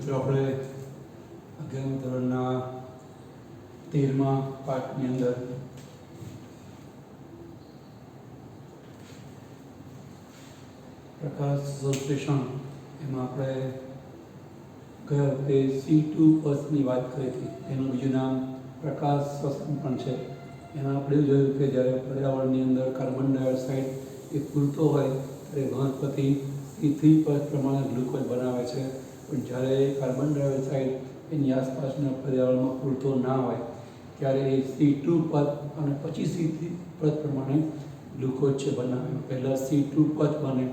મિત્રો આપણે 11મા ધોરણના 13મા પાઠની અંદર પ્રકાશ સંશ્લેષણ એમાં આપણે ગયા વખતે C2 પથની વાત કરી હતી. એનું બીજું નામ પ્રકાશ શ્વસન પણ છે. એમાં આપણે એવું જોયું કે જ્યારે પર્યાવરણની અંદર કાર્બન ડાયોક્સાઇડ એ પૂરતો હોય ત્યારે વનસ્પતિ C3 પથ પ્રમાણે ગ્લુકોઝ બનાવે છે. પણ જ્યારે કાર્બન ડાયોક્સાઇડ એની આસપાસના પર્યાવરણમાં પૂરતો ના હોય ત્યારે એ C2 પથ અને પછી C3 પથ પ્રમાણે ગ્લુકોઝ છે બનાવે. પહેલાં C2 પથ બને,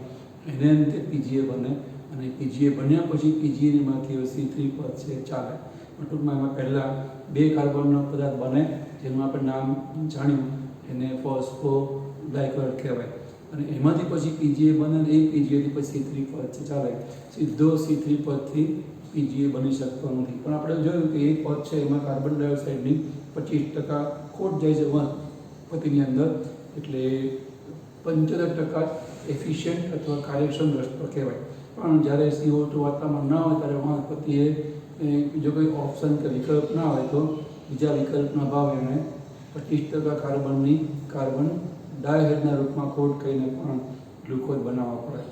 એને અંતે PGA બને, અને PGA બન્યા પછી PGAમાંથી C3 પથ છે ચાલે. ટૂંકમાં એમાં પહેલાં 2 કાર્બનનો પદાર્થ બને, જેનું આપણે નામ જાણ્યું, એને ફોસ્ફોગ્લાયકોલ કહેવાય. અને એમાંથી પછી PGA બને, અને એ PGAથી પછી C3 પથ છે ચાલે. સીધો C3 પથથી PGA બની શકતો નથી. પણ આપણે જોયું કે એ પથ છે એમાં કાર્બન ડાયોક્સાઇડની 25% ખોટ જાય છે વનસ્પતિની અંદર, એટલે 75% એફિશિયન્ટ અથવા કાર્યક્ષમ રસ્તો કહેવાય. પણ જ્યારે CO2 વાતાવરણમાં ના હોય ત્યારે વનસ્પતિએ જો કોઈ ઓપ્શન કે વિકલ્પ ના હોય તો બીજા વિકલ્પના ભાવે એને 25% કાર્બન ડાયોક્સાઇડના રૂપમાં ખોટ કરીને પણ ગ્લુકોઝ બનાવવા પડે.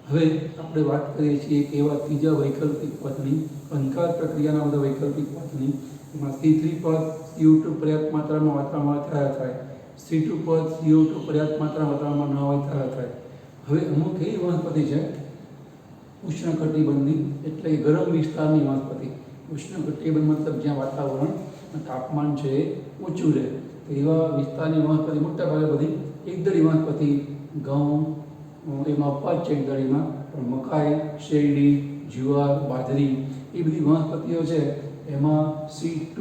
હવે આપણે વાત કરીએ છીએ કે એવા ત્રીજા વૈકલ્પિક પથની, અંધકાર પ્રક્રિયાના બધા વૈકલ્પિક પથની. એમાં C3 પથ CO2 પર્યાપ્ત માત્રામાં વાતાવરણમાં ત્યારે થાય, C2 પથ CO2 પર્યાપ્ત માત્રામાં વાતાવરણમાં ન હોય ત્યારે થાય. હવે અમુક એવી વનસ્પતિ છે ઉષ્ણકટિબંધી, એટલે કે ગરમ વિસ્તારની વનસ્પતિ. ઉષ્ણકટિબંધ મતલબ જ્યાં વાતાવરણ તાપમાન છે એ ઊંચું રહે, તો એવા વિસ્તારની વનસ્પતિ મોટાભાગે બધી એકદળી વનસ્પતિ. ઘઉં એમાં અપવાદ છે એકદળીમાં, પણ મકાઈ, શેરડી, જુવાર, બાજરી એ બધી વનસ્પતિઓ છે એમાં C2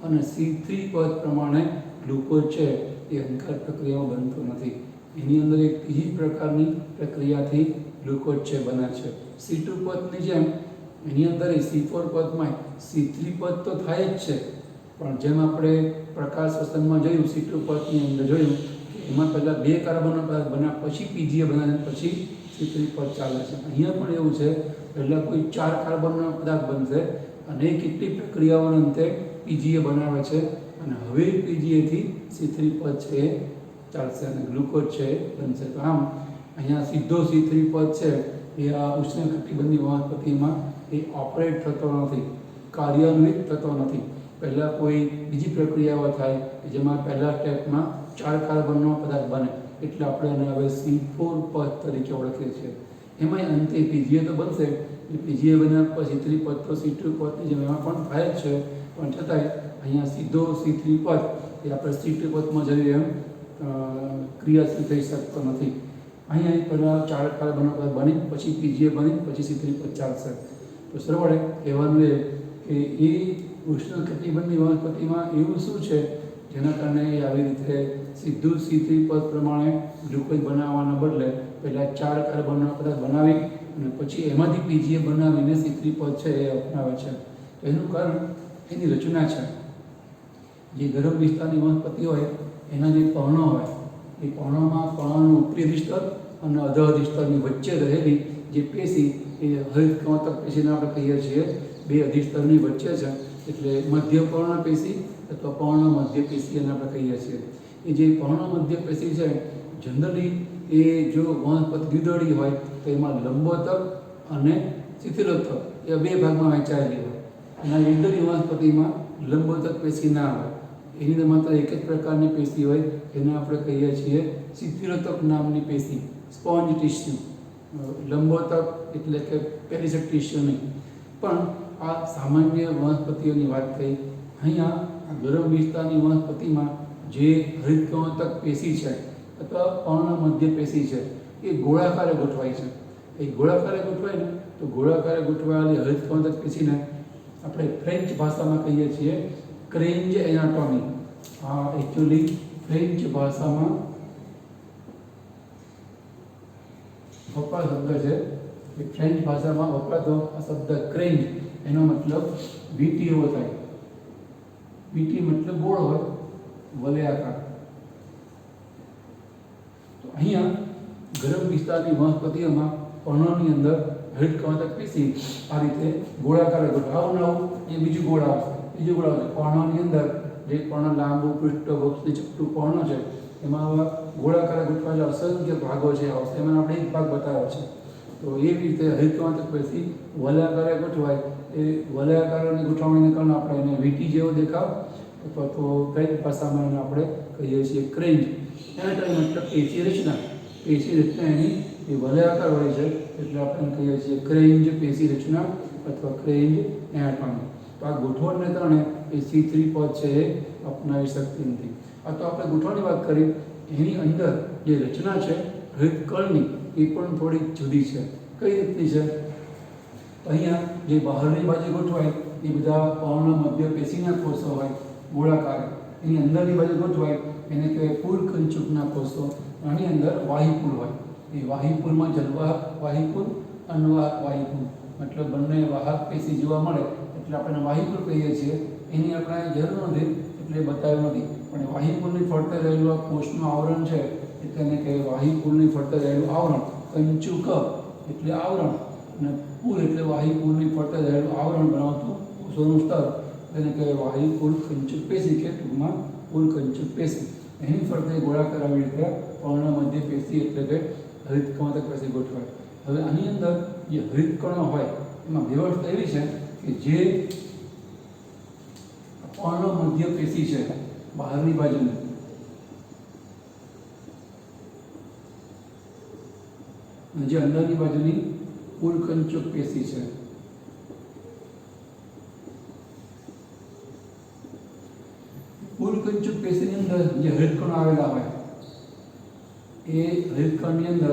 અને C3 પથ પ્રમાણે ગ્લુકોઝ છે એ અંધકાર પ્રક્રિયામાં બનતો નથી. એની અંદર એક ત્રીજી પ્રકારની પ્રક્રિયાથી ગ્લુકોઝ છે બને છે. C2 પથની જેમ એની અંદર C4 પથમાં C3 પથ તો થાય જ છે, પણ જેમ આપણે પ્રકાશ શ્વસનમાં જોયું, C2 પથની અંદર જોયું કે એમાં પહેલાં 2 કાર્બનનો પદાર્થ બન્યા પછી PGA બનાવે, પછી C3 પથ ચાલે છે. અહીંયા પણ એવું છે, પહેલાં કોઈ 4 કાર્બનનો પદાર્થ બનશે અને કેટલીક પ્રક્રિયાઓના અંતે PGA બનાવે છે, અને હવે PGAથી C3 પથ છે એ ચાલશે અને ગ્લુકોઝ છે બનશે. તો આમ અહીંયા સીધો C3 પથ છે એ આ ઉષ્ણકટિબંધની વનસ્પતિમાં એ ઓપરેટ થતો નથી, કાર્યાન્વિત થતો નથી. પહેલાં કોઈ બીજી પ્રક્રિયાઓ થાય કે જેમાં પહેલા સ્ટેપમાં 4 કાર્બનનો પદાર્થ બને, એટલે આપણે એને હવે C4 પથ તરીકે ઓળખીએ છીએ. એમાંય અંતે PGA તો બનશે, PGA બન્યા પછી C3 પથ તો C2 પથની જેમ એમાં પણ થાય જ છે, પણ છતાંય અહીંયા સીધો C3 પથ એ આપણે C2 પથમાં જોઈએ એમ ક્રિયાશીલ થઈ શકતો નથી. અહીંયા પહેલાં 4 કાર્બનનો પદાર્થ બની, પછી PGA બની, પછી C3 પથ ચાલશે. તો સરવાળે કહેવાનું એ કે એ ઉષ્ણકટિબંધની વનસ્પતિમાં એવું શું છે જેના કારણે એ આવી રીતે સીધું C3 પથ પ્રમાણે ગ્લુકોઝ બનાવવાના બદલે પહેલાં 4 કાર્બનનો પદાર્થ બનાવી અને પછી એમાંથી PGA બનાવીને C3 પથ છે એ અપનાવે છે. તો એનું કારણ એની રચના છે. જે ગરમ વિસ્તારની વનસ્પતિ હોય એના જે પર્ણો હોય, એ પર્ણોમાં પર્ણોનું ઉપરી અધિસ્તર અને અધઃ અધિસ્તરની વચ્ચે રહેલી જે પેશી એ હરિતકણોત્સક પેશીને આપણે કહીએ છીએ 2 અધિસ્તરની વચ્ચે છે, એટલે મધ્ય પર્ણ પેશી અથવા પર્ણ મધ્ય પેશી એને આપણે કહીએ છીએ. એ જે પર્ણ મધ્ય પેશી છે જનરલી એ જો વનસ્પતિ દ્વિદળી હોય તો એમાં લંબોતક અને શિથિલોતક એ 2 ભાગમાં વહેંચાયેલી હોય. અને એકદળી વનસ્પતિમાં લંબોતક પેશી ના હોય, એની અંદર માત્ર એક જ પ્રકારની પેશી હોય, એને આપણે કહીએ છીએ શિથિલોતક નામની પેશી, સ્પોન્જ ટિશ્યુ. લંબોતક એટલે કે પેરિસેટ ટિશ્યુ નહીં. પણ આ સામાન્ય વનસ્પતિઓની વાત થઈ. અહીંયા આ ગરમ વિસ્તારની વનસ્પતિમાં જે હરિતકણોત્સક પેશી છે અથવા પર્ણ મધ્ય પેશી છે એ ગોળાકારે ગોઠવાય છે. એ ગોળાકારે ગોઠવાય ને તો ગોળાકારે ગોઠવાયેલી હરિતકણોત્સક પેશીને આપણે ફ્રેન્ચ ભાષામાં કહીએ છીએ ક્રેન્જ એનાટોમી. આ એકચ્યુઅલી ફ્રેન્ચ ભાષામાં વપરાતો શબ્દ છે. એ ફ્રેન્ચ ભાષામાં વપરાતો આ શબ્દ ક્રેન્જ, એનો મતલબ વીંટીઓ થાય. વીંટી મતલબ ગોળ હોય, વલયાકાર. તો અહીંયા ગરમ વિસ્તારની વનસ્પતિઓમાં પર્ણોની અંદર હરિત કવાંતક પેશી આ રીતે ગોળાકાર ગોઠવાય. આવું ને આવું એ બીજું ગોળ આવશે. બીજું ગોળ આવશે પર્ણની અંદર, જે પર્ણ લાંબુ પૃષ્ઠ ચપટું પર્ણ છે એમાં આવા ગોળાકાર ગોઠવાયેલા અસંખ્ય ભાગો છે આવશે. એમાં આપણે એક ભાગ બતાવ્યો છે. તો એ રીતે હરિત કવાંતક પેશી વલયાકારે ગોઠવાય. એ વલયાકારની ગોઠવણીને કારણે આપણે એને વીંટી જેવો દેખાવ અથવા તો કઈ ભાષામાં એને આપણે કહીએ છીએ ક્રેન્જ. એનાટોમી મતલબ પેશી રચના. પેશી રચના એની એ વલયાકાર હોય છે એટલે આપણે કહીએ છીએ ક્રેન્જ પેશી રચના અથવા ક્રેન્જ એનાટોમી. તો આ ગોઠવણને કારણે એ C3 પદ છે એ અપનાવી શકતી નથી. આ તો આપણે ગોઠવણની વાત કરી. એની અંદર જે રચના છે હૃદકળની એ પણ થોડીક જુદી છે. કઈ રીતની છે? અહીંયા જે બહારની બાજુ ગોઠવાય એ બધા પર્ણ મધ્ય પેશીના કોષો હોય ગોળાકાર. એની અંદરની બાજુ ગોઠવાય એને કહેવાય પુરકંચુકના કોષો. આની અંદર વાહિપુલ હોય. એ વાહિપુલમાં જલવાહક વાહિપુલ, અન્વાહક વાહિપુલ, મતલબ બંને વાહક પેશી જોવા મળે એટલે આપણે વાહિપુલ કહીએ છીએ. એની આપણે જરૂર નથી એટલે બતાવ્યું નથી. પણ વાહિપુલની ફરતે રહેલું આ કોષનું આવરણ છે એટલે એને કહેવાય વાહિપુલની ફરતે રહેલું આવરણ. કંચુક એટલે આવરણ અને પુલ એટલે વાહિપુલની ફરતે રહેલું આવરણ બનાવતું કોષોનું સ્તર. તેને કહેવાય વાહિપુલ કંચુક પેશી કે ટૂંકમાં પુલ કંચુક પેશી. એની ફરતે ગોળાકાર આવી રીતે પર્ણ મધ્ય પેશી એટલે કે હરિત કવાંતક પેશી ગોઠવાય. હવે આની અંદર જે હરિત કણો હોય એમાં વ્યવસ્થા એવી છે કે જે પર્ણ મધ્ય પેશી છે બહારની બાજુની, અને જે અંદરની બાજુની પુલકંચુક પેશી છે. પુલકંચુક પેશીની અંદર જે હૃદકણો આવેલા હોય એ હૃદકણની અંદર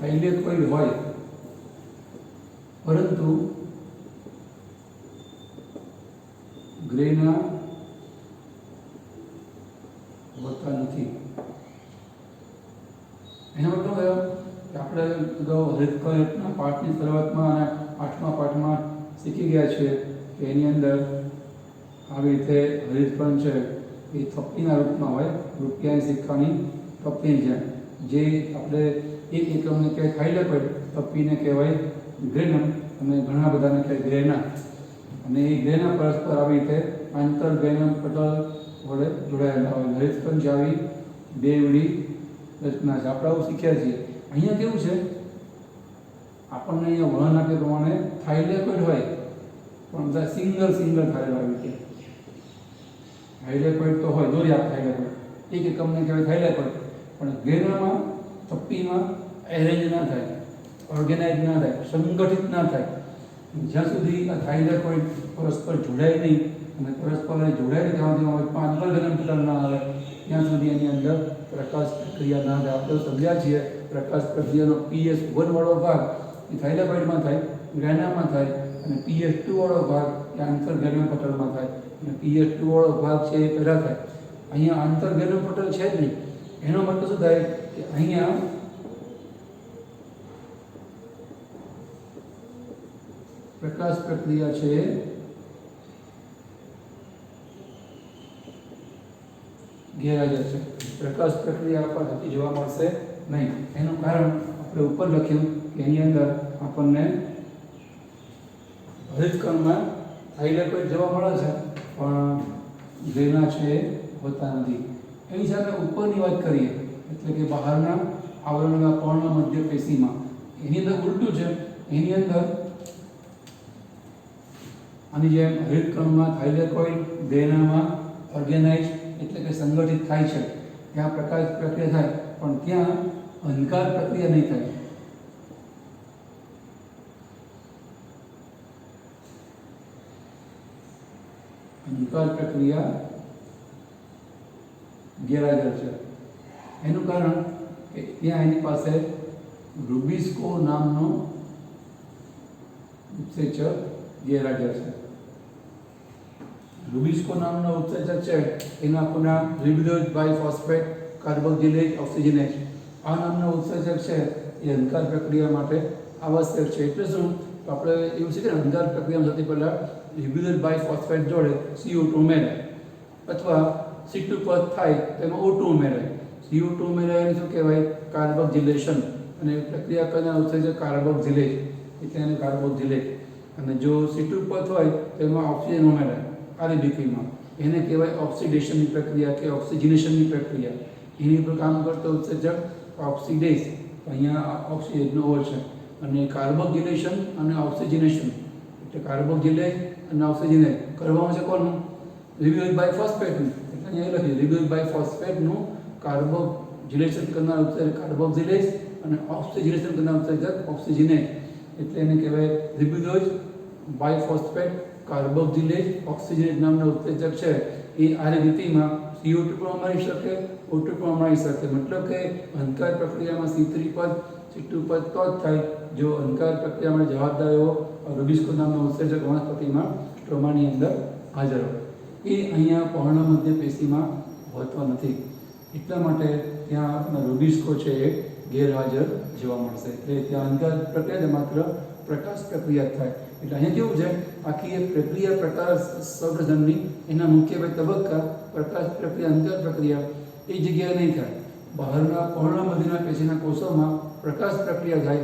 થાઇલેકોઇડ હોય પરંતુ ગ્રેના હોતા નથી. એનો મતલબ કે આપણે અગાઉ હૃદકણના પાઠની શરૂઆતમાં અને 8મા પાઠમાં શીખી ગયા છીએ કે એની અંદર આવી રીતે હૃદકણ છે એ થપ્પીના રૂપમાં હોય. રૂપિયાની સિક્કાની થપ્પીની જેમ. જે આપણે એક એકમને કહેવાય થાઇલેકોઇડ, થપ્પીને કહેવાય ગ્રેનમ અને ઘણા બધાને કહેવાય ગ્રેના. અને એ ગ્રેના પરસ્પર આવી રીતે આંતરગ્રેનમ પટલ વડે જોડાયેલા હોય. હૃદકણ જે આવી બેવડી રચના છે. આપણે આવું શીખ્યા છીએ. અહીંયા કેવું છે, આપણને અહીંયા વર્ણન આપ્યા પ્રમાણે થાઇલેકોઇડ હોય પણ બધા સિંગલ થાઇલેકોઇડ આવી છે. થાઇલેકોઇડ તો હોય, દોરી આપ થાઇલેકોઇડ એક એકમને કહેવાય થાઇલેકોઇડ, પણ ગ્રેનામાં થપ્પીમાં એરેન્જ ના થાય, ઓર્ગેનાઇઝ ના થાય, સંગઠિત ના થાય. જ્યાં સુધી આ થાઇલેકોઇડ પરસ્પર જોડાય નહીં અને પરસ્પર જોડાય ત્યાં આંતરગ્રેનમ પટલ ના આવે ત્યાં સુધી એની અંદર પ્રકાશ પ્રક્રિયા ના થાય. આપણે સમજ્યા છીએ પ્રકાશ પ્રક્રિયાનો PS1 વાળો ભાગ એ થાઇલેકોઇડમાં થાય, ગ્રેનામાં થાય, અને PS2 વાળો ભાગ એ આંતરગ્રેનમ પટલમાં થાય. અને PS2 વાળો ભાગ છે એ પહેલાં થાય. અહીંયા આંતરગ્રેનમ પટલ છે જ નહીં. એનો મતલબ શું થાય કે અહીંયા પ્રકાશ પ્રક્રિયા છે ગેરહાજર છે. પ્રકાશ પ્રક્રિયા પર થતી જોવા મળશે નહીં. એનું કારણ આપણે ઉપર લખ્યું કે એની અંદર આપણને હૃદકણમાં થાઇલેકોઇડ જોવા મળે છે પણ ગ્રેના છે હોતા નથી. એની સાથે ઉપરની વાત કરીએ એટલે કે બહારના આવરણના પર્ણ મધ્ય પેશીમાં એની અંદર ઉલટું છે. એની અંદર આની જેમ હૃદકણમાં થાઇલેકોઇડ, ગ્રેનામાં ઓર્ગેનાઇઝ એટલે કે સંગઠિત થાય છે. ત્યાં પ્રકાશ પ્રક્રિયા થાય પણ ત્યાં અંધકાર પ્રક્રિયા નહીં થાય. અંધકાર પ્રક્રિયા ગેરહાજર છે. એનું કારણ કે ત્યાં એની પાસે રૂબિસ્કો નામનો ઉત્સેચક ગેરહાજર છે. રૂબિસ્કો નામનો ઉત્સેચક છે એનું આખું નામ રિબોઝ બાયફોસ્ફેટ કાર્બોક્સિલેજ ઓક્સિજનેઝ. આ નામનો ઉત્સેચક છે એ અંધકાર પ્રક્રિયા માટે આવશ્યક છે. એટલે શું, તો આપણે એવું છે કે અંધકાર પ્રક્રિયામાં થતી પહેલાં રિબોઝ બાયફોસ્ફેટ જોડે CO2 ઉમેરાય, અથવા C2 પદ થાય તો એમાં O2 ઉમેરાય. CO2 ઉમેરાય એને શું કહેવાય? કાર્બોક્સિલેશન. અને પ્રક્રિયા કરનાર ઉત્સેચક કાર્બોક્સિલેજ એટલે એને કાર્બોક્સિલેજ. અને જો C2 પદ હોય તો એમાં ઓક્સિજન ઉમેરાય આરબીપીમાં, એને કહેવાય ઓક્સિડેશનની પ્રક્રિયા કે ઓક્સિજનેશનની પ્રક્રિયા. એની ઉપર કામ કરતો ઉત્સેચક ઓક્સિડેઝ, અહીંયા ઓક્સિજનનો ઓર છે. અને કાર્બોક્સિલેશન અને ઓક્સિજનેશન એટલે કાર્બોક્સિલેજ અને ઓક્સિજનેજ કરવામાં છે કોનું? રિબ્યુઝ બાયફોસ્ફેટનું. એટલે અહીંયા લખ્યું રિબ્યુઝ બાયફોસ્ફેટનું કાર્બોક્સિલેશન કરનાર ઉત્સેચક કાર્બોક્સિલેજ અને ઓક્સિજનેશન કરનાર ઉત્સેચક ઓક્સિજનેજ. એટલે એને કહેવાય રિબ્યુઝ બાયફોસ્ફેટ કાર્બોક્સિલેજ ઓક્સિજનેજ નામના ઉત્સેચક છે. એ આરબીપીમાં CO2 પણ ઉમેરી શકે, O2 પણ ઉમેરી શકે. મતલબ કે અંધકાર પ્રક્રિયામાં C3 પદ C2 પદ તો જ થાય જો અંધકાર પ્રક્રિયામાં જવાબદાર એવો રૂબિસ્કો નામનો ઉત્સેચક વનસ્પતિમાં સ્ટ્રોમાની અંદર હાજર હોય. એ અહીંયા પર્ણમધ્ય પેશીમાં હોતો નથી. એટલા માટે ત્યાં રૂબિસ્કો છે એ ગેરહાજર જોવા મળશે. એટલે ત્યાં અંધકાર પ્રક્રિયા માત્ર પ્રકાશ પ્રક્રિયા થાય. એટલે અહીંયા કેવું છે, આખી એક પ્રક્રિયા પ્રકાશ સંવર્ધનની એના મુખ્ય બે તબક્કા પ્રકાશ પ્રક્રિયા અંતર પ્રક્રિયા એ જગ્યાએ નહીં થાય. બહારના પર્ણમધ્યના પેશીના કોષોમાં પ્રકાશ પ્રક્રિયા થાય,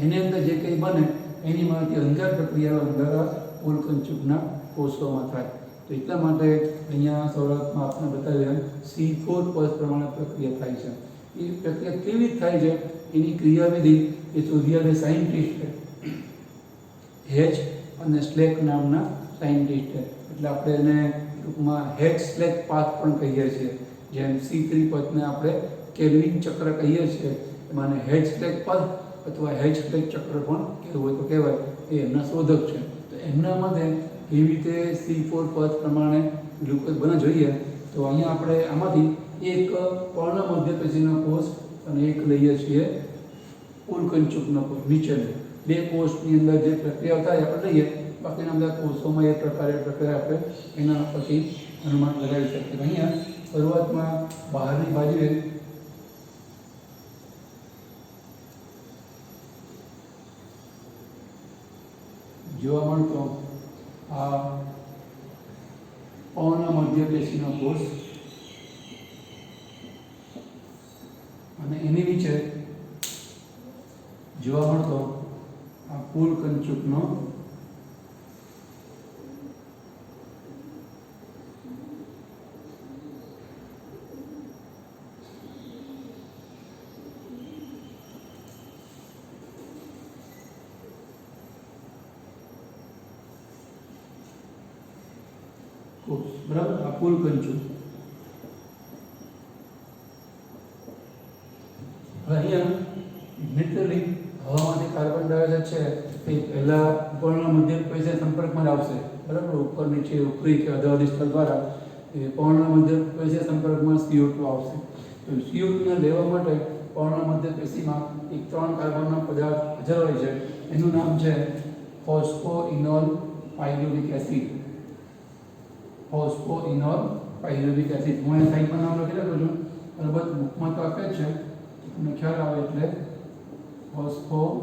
એની અંદર જે કંઈ બને એની માંથી અંતર પ્રક્રિયા અંદર ફૂલકંચુકના કોષોમાં થાય. તો એટલા માટે અહીંયા સૌરાષ્ટ્રમાં આપણે બતાવ્યા C4 પદ પ્રમાણે પ્રક્રિયા થાય છે. એ પ્રક્રિયા કેવી રીતે થાય છે એની ક્રિયાવિધિ એ શોધ્યા સાયન્ટિસ્ટ હેચ અને સ્લેક નામના સાયન્ટિસ્ટ. એટલે આપણે એને ટૂંકમાં હેચ સ્લેક પાથ પણ કહીએ છીએ. જેમ C3 પદને આપણે કેલ્વિન ચક્ર કહીએ છીએ, એમાં હેચ સ્લેક પદ અથવા હેચ સ્લેક ચક્ર પણ કહેવું હોય તો કહેવાય. એ એમના શોધક છે. તો એમના મતે કેવી રીતે C4 પદ પ્રમાણે ગ્લુકોઝ બને જોઈએ. તો અહીંયા આપણે આમાંથી એક પર્ણમધ્ય પેશીનો કોષ અને એક લઈએ છીએ ફૂલકંચુકનો કોષ. નીચેનો બે કોષની અંદર જે પ્રક્રિયા થાય આપણે લઈએ, બાકીના બધા કોષોમાં એ પ્રક્રિયા આપણે એના પછી અનુમાન લગાવી શકીએ. અહીંયા શરૂઆતમાં બહારની બાજુએ જોવા મળતો આ પર્ણમધ્ય પેશીનો કોષ અને એની નીચે જોવા મળતો આ ફૂલકંચુકનો કોષ. બરાબર, આ ફૂલકંચુક. હવે અહીંયા લિટરલી હવામાંથી કાર્બન ડાયોક્સાઇડ છે એ પહેલા પર્ણમધ્ય પેશી સંપર્કમાં આવશે. બરાબર, ઉપર નીચે ઉપરી કે અધોવાદી સ્થળ દ્વારા એ પર્ણમધ્ય પેશી સંપર્કમાં CO2 આવશે. તો CO2 ને લેવા માટે પર્ણમધ્ય પેશીમાં એક 3 કાર્બનનો પદાર્થ હાજર હોય છે. એનું નામ છે ફોસ્ફોઇનોલ પાયરુવિક એસિડ. ફોસ્ફોઇનોલ pyruvic acid. હું એ સાઈડમાં નામ લખી રાખું છું. અલબત્ત બુકમાં તો આપે જ છે, તમને ખ્યાલ આવે એટલે ફોસ્ફોઇનોલ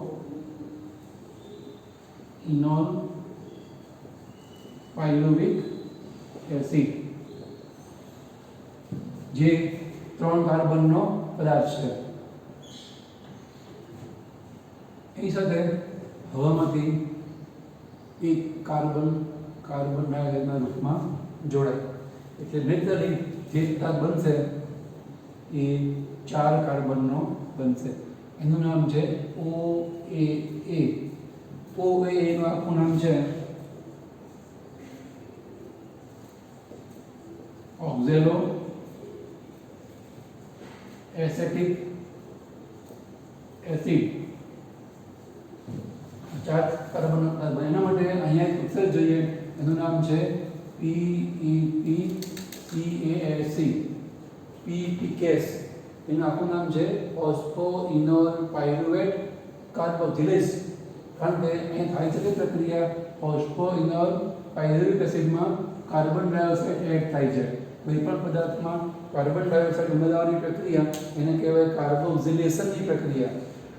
પાયરુવિક એસિડ જે 3 કાર્બનનો પદાર્થ છે. એની સાથે હવામાંથી એક કાર્બન ડાયોક્સાઇડના રૂપમાં જોડાય. એટલે નેચરલી જે પદાર્થ બનશે એ 4 કાર્બનનો બનશે. એનું નામ છે OAA. OAA નું આખું નામ છે ઓક્ઝેલો એસેટિક એસિડ. 4 કાર્બન. એના માટે અહીંયા એક અક્ષર જોઈએ, એનું નામ છે PEPCASC. PEPCAS એનું આખું નામ છે ફોસ્ફોઇનોલ પાયરુવેટ કાર્બોક્સિલેઝ. કારણ કે અહીં થાય છે પ્રક્રિયા ફોસ્ફોઇનોલ પાયરુવિક એસિડમાં કાર્બન ડાયોક્સાઇડ એડ થાય છે. કોઈ પણ પદાર્થમાં કાર્બન ડાયોક્સાઇડ ઉમેરવાની પ્રક્રિયા એને કહેવાય કાર્બોક્સિલેશનની પ્રક્રિયા.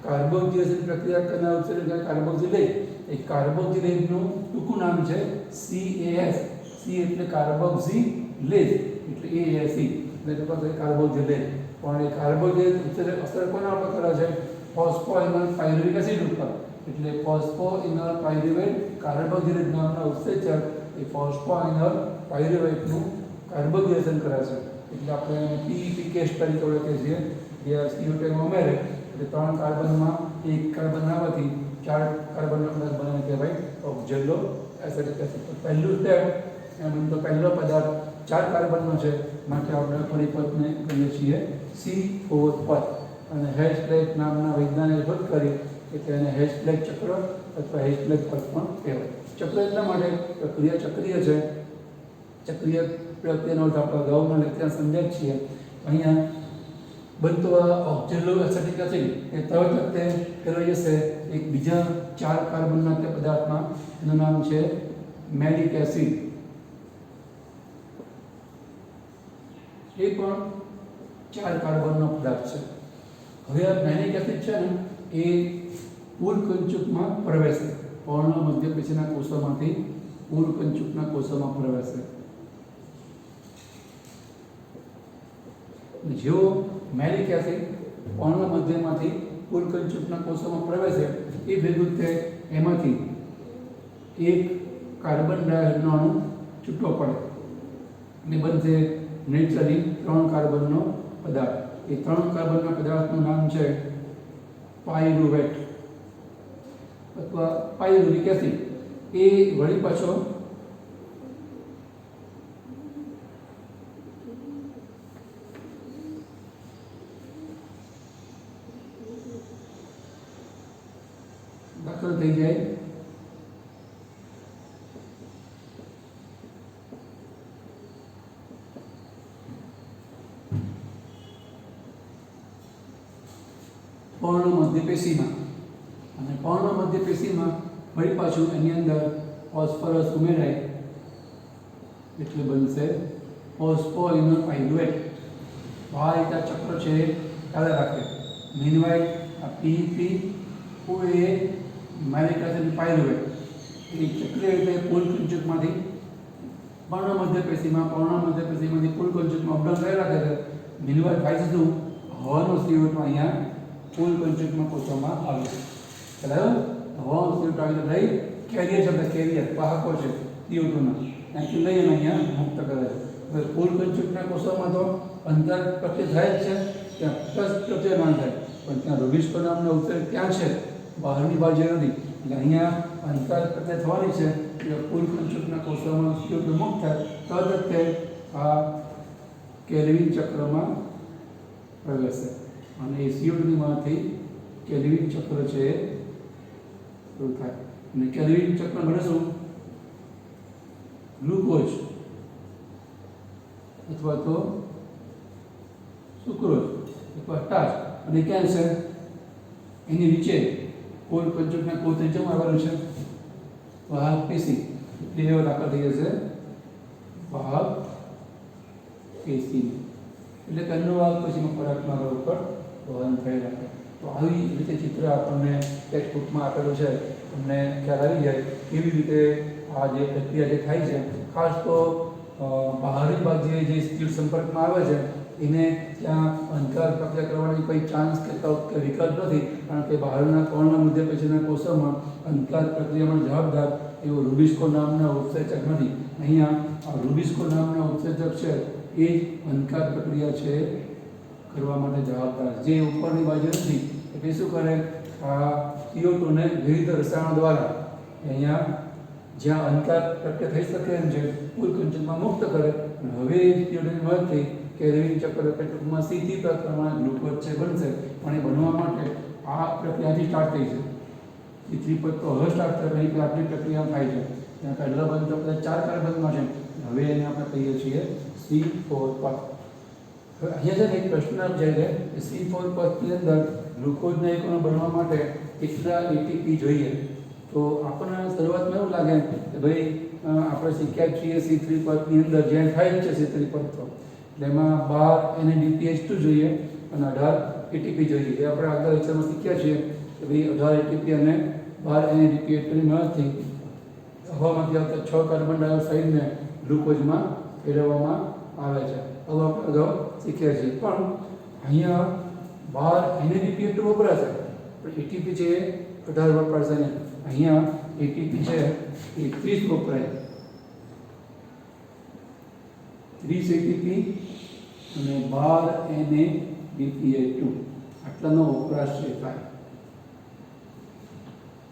કાર્બોક્સિલેશન પ્રક્રિયા કરનાર ઉત્સેચક કાર્બોક્સિલેજ. એ કાર્બોક્સિલેજનું ટૂંકું નામ છે CAS. C એટલે કાર્બોક્સિલેજ એટલે ASE એટલે કે કાર્બોક્સિલેટ. પણ એ કાર્બોક્સિલેટ અસર કોના પર કરે છે? ફોસ્ફોઇનોલ પાયરુવેટ એસિડ ઉપર. એટલે ફોસ્ફોઇનોલ પાયરુવેટ કાર્બોક્સિલેટ નામના ઉત્સેચક એ ફોસ્ફોઇનોલ પાયરુવેટનું કાર્બોક્સિલેશન કરે છે. એટલે આપણે PEPKS તરીકે ઓળખીએ છીએ. જે CO2 માં ઉમેરે એટલે 3 કાર્બનમાં 1 કાર્બન આવવાથી 4 કાર્બનનો પદાર્થ બને કહેવાય ઓક્ઝેલો એસિડિક એસિડ. તો પહેલું સ્ટેપ એમ તો પહેલો પદાર્થ 4 કાર્બનનો છે, માટે આપણે પરિપથને કહીએ છીએ C4 પથ. અને હેસ્ટલેટ નામના વૈજ્ઞાનિકે શોધ કરી કે તેને હેસ્ટલેટ ચક્ર અથવા હેસ્ટલેટ પથ પણ કહેવાય. ચક્ર એટલા માટે પ્રક્રિયા ચક્રીય છે. ચક્રીય પ્રક્રિયાનો અર્થ આપણે અગાઉના લેક્ચરમાં સમજ્યા છીએ. અહીંયા બનતો ઓક્ઝેલો એસિડિક એસિડ એ તરત જ તે ફેરવાઈ જશે એક બીજા 4 કાર્બનના તે પદાર્થમાં. એનું નામ છે મેલિક એસિડ. એ પણ 4 કાર્બનનો પદાર્થ છે. હવે આ મેલિક એસિડ છે ને એ ઉર્કંચુકમાં પ્રવેશે. પર્ણ મધ્યપેશીના કોષોમાંથી ઉર્કંચુકના કોષોમાં પ્રવેશે. જેવો મેલિક એસિડ પર્ણ મધ્યમાંથી ઉર્કંચુકના કોષોમાં પ્રવેશે એ ભેગું તે એમાંથી એક કાર્બન ડાયોક્સાઇડનો અણુ છૂટો પડે અને બનશે નેચરલી 3 કાર્બનનો પદાર્થ. એ 3 કાર્બનના પદાર્થનું નામ છે પાયરુવેટ અથવા પાયરુવિક એસિડ. એ વળી પાછો દાખલ થઈ જાય પર્ણ મધ્યપેશીમાં. અને પર્ણ મધ્યપેશીમાં વળી પાછું એની અંદર ફોસ્ફરસ ઉમેરાય એટલે બનશે ફોસ્ફોઇનોલ પાયરુવેટ. આ રીતે ચક્ર છે ચાલે રાખે. મીનવાઇલ આ PEP OA મેલિક એસિડ પાયરુવેટ એ ચક્રીય રીતે પુલકંચુકમાંથી પર્ણ મધ્યપેશીમાંથી પુલકંચુકમાં અપડાઉન કરી રાખે છે. મીનવાઇલ થાય છે શું? હવાનો CO2 અહીંયા પુલકંચુકમાં કોષોમાં આવે છે. બરાબર? હવાનો CO2 આવી લઈ કેરિયર છે, કેરિયર વાહકો છે CO2 ના ત્યાંથી લઈ અને અહીંયા મુક્ત કરે છે. હવે પુલકંચુકના કોષોમાં તો અંતર પ્રત્યે થાય જ છે, ત્યાં પ્લસ પ્રત્યે ના થાય, પણ ત્યાં રૂબિસ્કો નામનો ઉત્સેચક ત્યાં છે, બહારની બાજુ નથી. એટલે અહીંયા અંતર પ્રત્યે થવાની છે. એટલે પુલકંચુકના કોષોમાં CO2 મુક્ત થાય તરત તે આ કેલ્વિન ચક્રમાં પ્રવેશે અને એ CO2 માંથી કેલ્વિન ચક્ર છે શરૂ થાય. અને કેલ્વિન ચક્ર બને શું? ગ્લુકોઝ અથવા તો સુક્રોઝ અથવા સ્ટાર્ચ. અને ક્યાં છે? એની નીચે પુલકંચુકના કોષને જમા આવેલું છે વાહક પેશી. એટલે એવો દાખલ થઈ જશે વાહક પેશી. એટલે કે અન્નવાહક પેશીમાં ખોરાકના ઉપર વહન થઈ રાખે. તો આવી રીતે ચિત્ર આપણને ટેક્સ્ટબુકમાં આપેલું છે. તમને ખ્યાલ આવી જાય કેવી રીતે આ જે પ્રક્રિયા જે થાય છે. ખાસ તો બહારની બાજુએ જે સ્ટીલ સંપર્કમાં આવે છે એને ત્યાં અંતર પ્રક્રિયા કરવાની કોઈ ચાન્સ કે વિકલ્પ નથી, કારણ કે બહારના પર્ણ મધ્યપેશીના કોષોમાં અંતર પ્રક્રિયામાં જવાબદાર એવો રૂબિસ્કો નામના ઉત્સેચક નથી. અહીંયા આ રૂબિસ્કો નામના ઉત્સેચક છે એ જ અંતર પ્રક્રિયા છે કરવા માટે જવાબદાર. જે ઉપરની બાજુ નથી એટલે શું કરે? આ CO2 ને વિવિધ રસાયણો દ્વારા અહીંયા જ્યાં અંતર પ્રક્રિયા થઈ શકે એમ છે પુલકંચુકમાં મુક્ત કરે. હવે CO2ની મદદથી કેલ્વિન ચક્ર ટૂંકમાં C3 પ્રક્રિયામાં ગ્લુકોઝ છે બનશે. પણ એ બનવા માટે આ પ્રક્રિયાથી સ્ટાર્ટ થઈ છે. C3 પદ તો હવે સ્ટાર્ટ થાય નહીં, આટલી પ્રક્રિયા થાય છે. ત્યાં પહેલા બંધ તો 4 કાર્બનનો છે, હવે એને આપણે કહીએ છીએ C4 પદ. હવે અહીંયા છે ને એક પ્રશ્ન જાય છે કે C4 પદની અંદર ગ્લુકોઝના એકમો બનવા માટે કેટલા ATP જોઈએ? તો આપણને શરૂઆતમાં એવું લાગે કે ભાઈ આપણે શીખ્યા છીએ C3 પદની અંદર જ્યાં થાય જ છે C3 પદ તો એટલે એમાં 12 NADPH2 જોઈએ અને 18 ATP જોઈએ. એ આપણે આગળ લેક્ચરમાં શીખ્યા છીએ કે ભાઈ 18 ATP અને 12 NADPH2ની મદદથી હવામાંથી આવતા 6 કાર્બન ડાયોક્સાઇડને ગ્લુકોઝમાં ફેરવવામાં આવે છે. હવે આપણે અગાઉ શીખ્યા છીએ, પણ અહીંયા બહાર NADPH2 વપરાશે, પણ ATP છે એ 18 વપરાશે ને અહીંયા ATP છે એ 30 વપરાય. 30 ATP અને 12 NADPH2 આટલાનો વપરાશ છે થાય.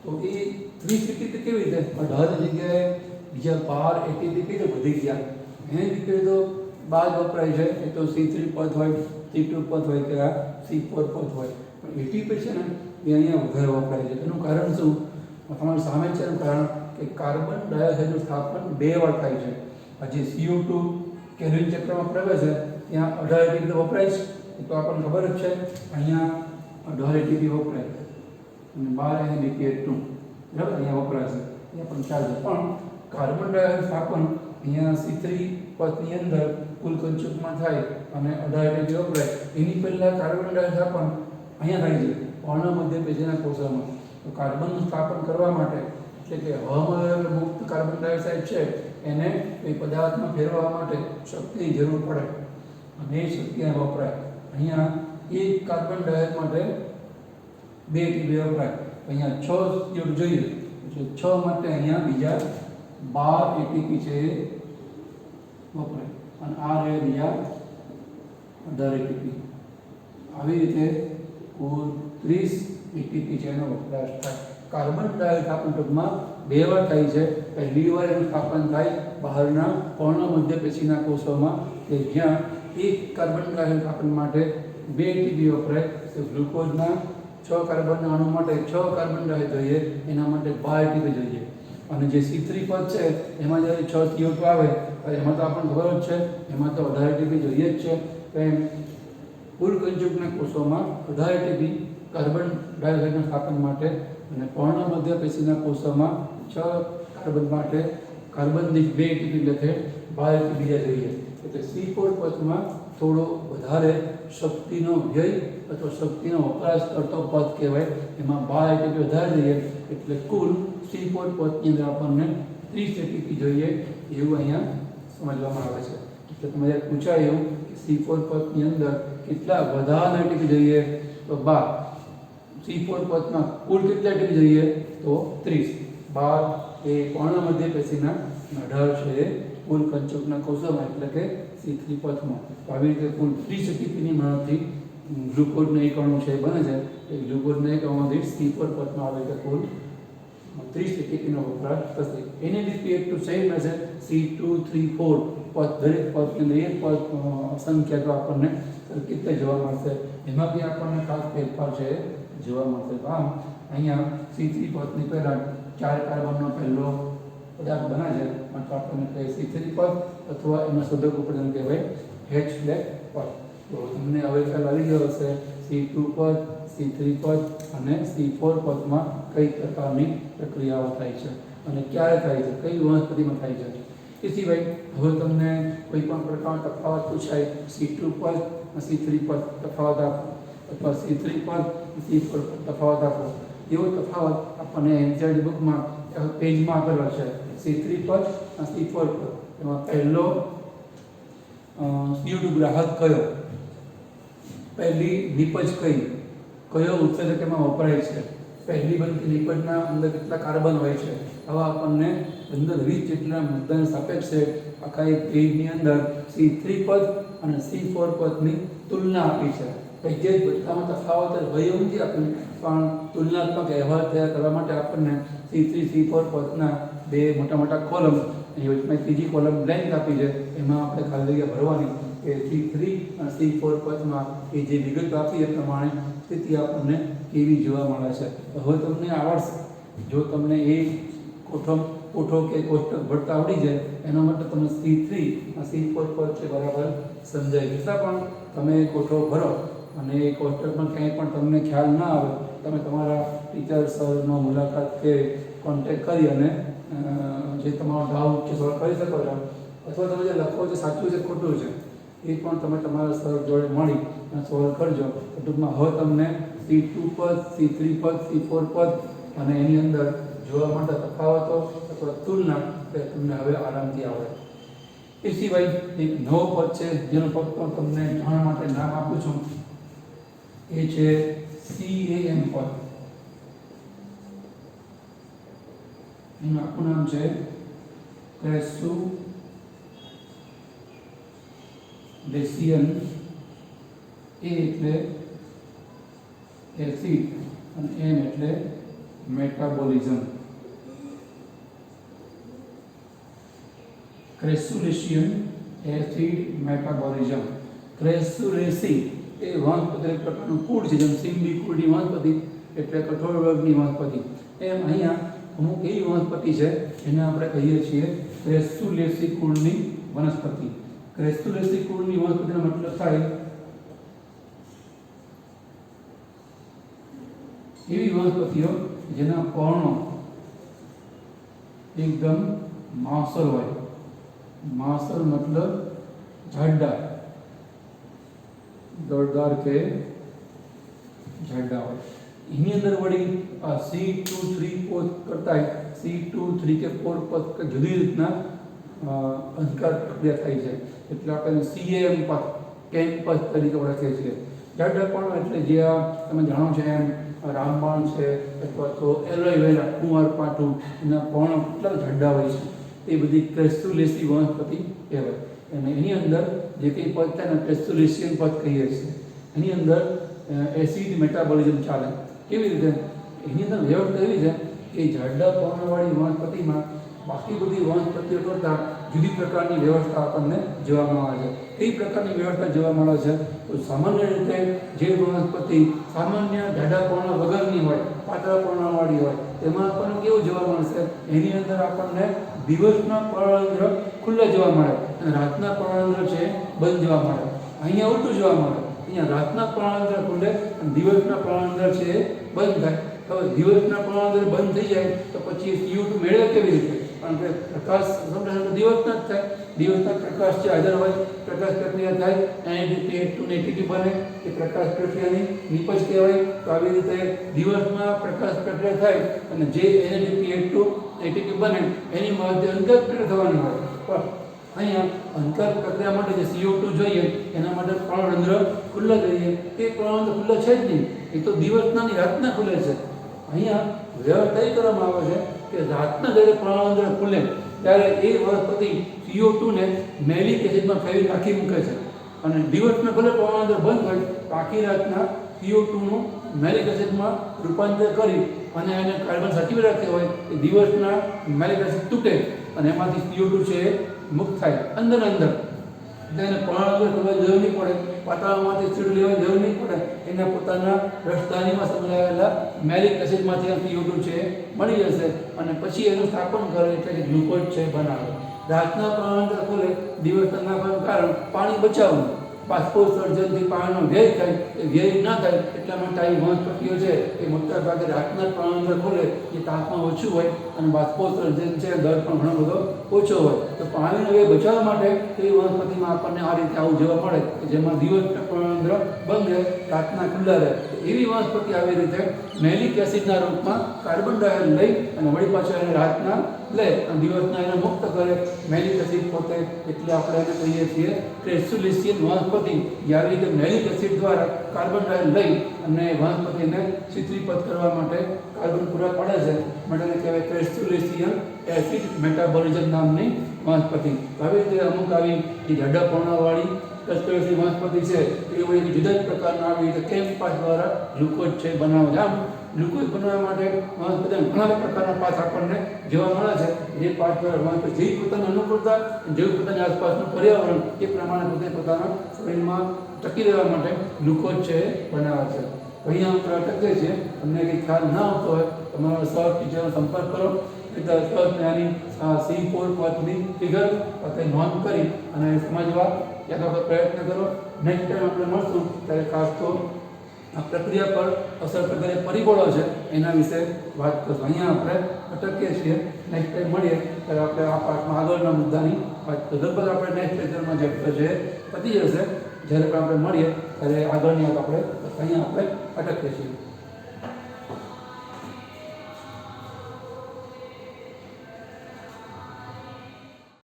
તો એ 30 ATP કેવી રીતે 18 જગ્યાએ બીજા 12 ATP કઈ રીતે વધી ગયા? NADPH તો 12 વપરાય છે, એ તો C3 પદ હોય, C2 પદ હોય કે આ C4 પદ હોય, પણ ATP છે ને એ અહીંયા વધારે વપરાય છે. એનું કારણ શું? તમારી સામે છે એનું કારણ કે કાર્બન ડાયોક્સાઇડનું સ્થાપન 2 વાર થાય છે. હજી CO2 કેલ્વિન ચક્રમાં પ્રવેશે ત્યાં 18 ATP વપરાય છે, એ તો આપણને ખબર જ છે. અહીંયા 18 ATP વપરાય અને 12 NADPH2 બરાબર અહીંયા વપરાશે, એ આપણને ખ્યાલ છે. પણ કાર્બન ડાયોક્સાઇડ સ્થાપન અહીંયા C3 પદની અંદર કુલ કંચુકમાં થાય અને 18 ATP વપરાય. એની પહેલાં કાર્બન ડાયોક્સાઇડ સ્થાપન અહીંયા થાય છે પર્ણ મધ્ય પેશીના કોષોમાં. તો કાર્બનનું સ્થાપન કરવા માટે એટલે કે હવામાન મુક્ત કાર્બન ડાયોક્સાઇડ છે એને કોઈ પદાર્થમાં ફેરવવા માટે શક્તિની જરૂર પડે અને એ શક્તિને વપરાય. અહીંયા એક કાર્બન ડાયોક્સાઇડ માટે 2 ATP વપરાય. અહીંયા 6 જેવું જોઈએ એટલે 6 માટે અહીંયા બીજા 12 ATP છે એ વપરાય અને આ રહે બીજા 18 ATP. આવી રીતે કુલ 30 ATP છે એનો વપરાશ થાય. કાર્બન ડાયોક્સાઇડ ટૂંકમાં 2 વાર થાય છે. પહેલી વાર એનું સ્થાપન થાય બહારના પર્ણ મધ્ય પેશીના કોષોમાં કે જ્યાં એક કાર્બન ડાયોક્સાઇડ સ્થાપન માટે 2 ATP વપરાય. તો ગ્લુકોઝના 6 કાર્બનના અણુ માટે 6 કાર્બન ડાયોક્સાઇડ જોઈએ, એના માટે 12 ATP જોઈએ. અને જે C3 પદ છે એમાં જ્યારે 6 CO2 આવે એમાં તો આપણને ખબર જ છે એમાં તો 18 ATP જોઈએ જ છે. એમ કુલ કંચુકના કોષોમાં 18 ATP કાર્બન ડાયોક્સાઇડના સ્થાપન માટે અને પર્ણ મધ્ય પેશીના કોષોમાં 6 કાર્બન માટે કાર્બન દીઠ 2 ATP લખે 12 ATP બીજા જોઈએ. એટલે C4 પદમાં થોડો વધારે શક્તિનો વ્યય અથવા શક્તિનો વપરાશ કરતો પદ કહેવાય, એમાં 12 ATP વધારે જોઈએ. એટલે કુલ C4 પદની અંદર આપણને 30 ATP જોઈએ એવું અહીંયા સમજવામાં આવે છે. એટલે તમારે પૂછાય એવું કે C4 પદની અંદર કેટલા વધારાના ATP જોઈએ? તો 12. C4 પદમાં કુલ કેટલા ATP જોઈએ? તો 30. 12 એ પર્ણ મધ્ય પેશીના 18 છે કુલ કંચુકના કોષોમાં એટલે કે C3 પદમાં. તો આવી રીતે કુલ 30 ATPની મદદથી ગ્લુકોઝનો એક અણુ છે બને છે. એ ગ્લુકોઝના એક અણુથી C4 પદમાં આવે એટલે કુલ 30 ATPનો વપરાશ થશે. NADPH2 સેમ હશે C2 3 4 પદ, દરેક પદની એક પદ સંખ્યા તો આપણને સરખી જોવા મળશે. એમાં બી આપણને ખાસ ફેરફાર છે જોવા મળશે. આમ અહીંયા C3 પદની પહેલા 4 કાર્બનનો પહેલો પદાર્થ બને છે માટે આપણને કહે C3 પદ અથવા એના શોધક ઉપરને કહેવાય H પદ. તો તમને હવે ખ્યાલ આવી ગયો હશે C2 પદ, C3 પદ અને C4 પદમાં કઈ પ્રકારની પ્રક્રિયાઓ થાય છે અને ક્યારે થાય છે, કઈ વનસ્પતિમાં થાય છે. એ સિવાય હવે તમને કોઈ પણ પ્રકારનો તફાવત પૂછાય C2 પદ, C3 પદ તફાવત આપો અથવા C3 પદ, C4 પદ તફાવત આપો. એવો તફાવત આપણને NCERT બુકમાં પેજમાં આપેલો છે. C3 પદ અને C4 પદ એમાં પહેલો CO2 ગ્રાહક કયો, પહેલી નિપજ કઈ, કયો ઉત્સેચક એમાં વપરાય છે, પહેલી બનતી નિપજના અંદર કેટલા કાર્બન હોય છે, આવા આપણને 15-20 જેટલા મુદ્દાને સાપેક્ષે આખા એક પેજની અંદર C3 પદ અને C4 પદની તુલના આપી છે. જે બધામાં તફાવત હોય એવું નથી આપ્યું, પણ તુલનાત્મક અહેવાલ તૈયાર કરવા માટે આપણને C3 C4 પદના 2 મોટા મોટા કોલમ, એની વચમાં ત્રીજી કોલમ બ્લેન્ક આપી છે. એમાં આપણે ખાલી જગ્યા ભરવાની કે C3 અને C4 પદમાં એ જે વિગત આપી એ પ્રમાણે સ્થિતિ આપણને કેવી જોવા મળે છે. હવે તમને આવડશે. જો તમને એ કોઠો કે કોષ્ટક ભરતા આવડી જાય એના માટે તમને C3 અને C4 પદ છે બરાબર સમજાય. છતાં પણ તમે કોઠો ભરો અને એ કોષ્ટકમાં ક્યાંય પણ તમને ખ્યાલ ના આવે, તમે તમારા ટીચર સરનો મુલાકાત કે કોન્ટેક્ટ કરી અને જે તમારો ડાઉટ છે સોલ્વ કરી શકો છો. અથવા તમે જે લખો છો સાચું છે ખોટું છે એ પણ તમે તમારા સર જોડે મળી અને સોલ્વ કરજો. ટૂંકમાં હવે તમને C2 પદ, C3 પદ, C4 પદ અને એની અંદર જોવા માટે તફાવતો અથવા તુલના એ તમને હવે આરામથી આવડે. એ સિવાય એક નવો પદ છે જેનો ફક્ત તમને જાણવા માટે નામ આપું છું, એ છે CAM પદ. એનું આખું નામ છે ક્રેસ્યુલેશિયન. એ એટલે એસિડ અને એમ એટલે metabolism. Crassulacean acid metabolism. Crassulaceae એ વનસ્પતિ એક પ્રકારનું કુળ છે, જેમ સિંબી કુળની વનસ્પતિ એટલે કઠોળ વર્ગની વનસ્પતિ, એમ અહીંયા અમુક એવી વનસ્પતિ છે જેને આપણે કહીએ છીએ ક્રેસ્યુલેસી કુળની વનસ્પતિ. ક્રેસ્યુલેસી કુળની વનસ્પતિનો મતલબ થાય એવી વનસ્પતિઓ જેના પર્ણો એકદમ માંસલ હોય. मांसल मतलब जाडा, दरदार के जाडा हो. इन्हीं अंदर वही C2-3-4 करता है. C2-3 के 4 पद के जुदी રીતના અંતર પ્રક્રિયા થાય છે, એટલે આપણે CAM પદ કેમ્પસ તરીકે ઓળખીએ છીએ. જાડાપણ એટલે જે તમે જાણો છો એમ રામબાણ છે અથવા તો એલોવેરા કુંવારપાઠું, એના પર્ણો કેટલા જાડા હોય છે, એ બધી ક્રેસ્યુલેસી વનસ્પતિ કહેવાય. અને એની અંદર જે કંઈ પદ થાય ને ક્રેસ્યુલેશિયન પદ કહીએ છીએ, એની અંદર એસિડ મેટાબોલિઝમ ચાલે. કેવી રીતે? એની અંદર વ્યવસ્થા એવી છે કે જાડા પર્ણવાળી વનસ્પતિમાં બાકી બધી વનસ્પતિઓ કરતાં જુદી પ્રકારની વ્યવસ્થા આપણને જોવા મળે છે. કઈ પ્રકારની વ્યવસ્થા જોવા મળે છે? તો સામાન્ય રીતે જે વનસ્પતિ સામાન્ય જાડા પર્ણ વગરની હોય, પાતળા પર્ણવાળી હોય, તેમાં આપણને કેવું જોવા મળશે? એની અંદર આપણને દિવસના પર્ણરંધ્ર ખુલ્લા જોવા મળે અને રાતના પર્ણરંધ્ર છે બંધ જોવા મળે. અહીંયા ઉલટું જોવા મળે. અહીંયા રાતના પર્ણરંધ્ર ખુલે અને દિવસના પર્ણરંધ્ર છે બંધ થાય. તો દિવસના પર્ણરંધ્ર બંધ થઈ જાય તો પછી CO2 મેળવે કેવી રીતે? કારણ કે પ્રકાશ દિવસના જ થાય. દિવસના પ્રકાશ છે હાજર હોય, પ્રકાશ પ્રક્રિયા થાય, NADPH2 ને ATP બને, એ પ્રકાશ પ્રક્રિયાની નિપજ કહેવાય. તો આવી રીતે દિવસમાં પ્રકાશ પ્રક્રિયા થાય અને જે NADPH2 ATP બને એની મધ્ય અંતર પ્રક્રિયા થવાની હોય. પણ અહીંયા અંતર પ્રક્રિયા માટે જે CO2 જોઈએ એના માટે પર્ણરંધ્ર ખુલ્લા જોઈએ. એ પર્ણરંધ્ર ખુલ્લા છે જ નહીં, એ તો દિવસના ની રાતના ખુલે છે. અહીંયા વ્યવસ્થા એ કરવામાં આવે છે કે રાતના જ્યારે પર્ણરંધ્ર ખુલે ત્યારે એ વનસ્પતિ CO2 ને મેલિક એસિડમાં ફેરવી નાખી મૂકે છે અને દિવસના ભલે પર્ણરંધ્ર બંધ હોય તો આખી રાતના CO2 નું મેલિક એસિડમાં રૂપાંતર કરી અને એને કાર્બન સાચવી રાખ્યો હોય એ દિવસના મેલિક એસિડ તૂટે અને એમાંથી CO2 છે મુક્ત થાય અંદર અંદર. એને પર્ણરંધ્ર ખોલવાની જરૂર નહીં પડે, પાતળામાંથી સીડ લેવાની જરૂર નહીં પડે. એના પોતાના રસધાનીમાં સંકળાયેલા મેલિક એસિડમાંથી CO2 છે મળી જશે અને પછી એનું સ્થાપન કરે એટલે કે ગ્લુકોઝ છે બનાવે. રાતના પર્ણરંધ્ર ખોલે, દિવસના નાખવાનું કારણ પાણી બચાવવું. બાષ્પોત્સર્જનથી પાણીનો વ્યય થાય, એ વ્યય ના થાય એટલા માટે આવી વનસ્પતિઓ છે એ મોટા ભાગે રાતના પર્ણરંધ્ર ખોલે, એ તાપમાન ઓછું હોય અને બાષ્પોત્સર્જન છે દર પણ ઘણો બધો ઓછો હોય. તો પાણીનો વ્યય બચાવવા માટે એ વનસ્પતિમાં આપણને આ રીતે આવું જોવા મળે કે જેમાં દિવસના પર્ણરંધ્ર બંધ રહે, રાતના ખુલ્લા રહે. એવી વનસ્પતિ આવી રીતે મેલિક એસિડના રૂપમાં કાર્બન ડાયોક્સાઇડ લઈ અને વળી પાછા એને રાતના લે અને દિવસના એને મુક્ત કરે મેલિક એસિડ પોતે. એટલે આપણે એને કહીએ છીએ ક્રેસ્યુલેશિયન વનસ્પતિ. આવી રીતે મેલિક એસિડ દ્વારા કાર્બન ડાયોક્સાઇડ લઈ અને વનસ્પતિને શીતળીપદ કરવા માટે કાર્બન પૂરા પાડે છે. માટે એને કહેવાય ક્રેસ્યુલેશિયન એસિડ મેટાબોલિઝમ નામની વનસ્પતિ. આવી રીતે અમુક આવી જાડા પર્ણવાળી ક્રેસ્યુલેશિયન વનસ્પતિ છે એ બધી જુદા જ પ્રકારના આવી રીતે કેમ્પસ દ્વારા ગ્લુકોઝ છે બનાવે છે. આમ ગ્લુકોઝ બનાવવા માટે વનસ્પતિના ઘણા પ્રકારના પાથ આપણને જોવા મળે છે. જે પાથ દ્વારા વનસ્પતિ જેવી પોતાની અનુકૂળતા, જેવું પોતાની આસપાસનું પર્યાવરણ એ પ્રમાણે પોતે પોતાના શરીરમાં ટકી રહેવા માટે ગ્લુકોઝ છે બનાવે છે. અહીંયા આપણે અટકીએ છીએ. તમને કંઈ ખ્યાલ ના આવતો હોય તમારા સર ટીચરનો સંપર્ક કરો. ત્યાંની C4 પદની ફિગર અથવા નોંધ કરી અને સમજવા યાદ વખત પ્રયત્ન કરો. નેક્સ્ટ ટાઈમ આપણે મળશું ત્યારે ખાસ તો આ પ્રક્રિયા પર અસર કરતા પરિબળો છે એના વિશે વાત કરશું. અહીંયા આપણે અટકીએ છીએ. નેક્સ્ટ ટાઈમ મળીએ ત્યારે આપણે આ પાઠમાં આગળના મુદ્દાની વાત કરીશું. લગભગ આપણે નેક્સ્ટ લેક્ચરમાં ચેપ્ટર છે પતી જશે. જ્યારે પણ આપણે મળીએ ત્યારે આગળની વાત આપણે અહીંયા આપણે અટકીએ છીએ.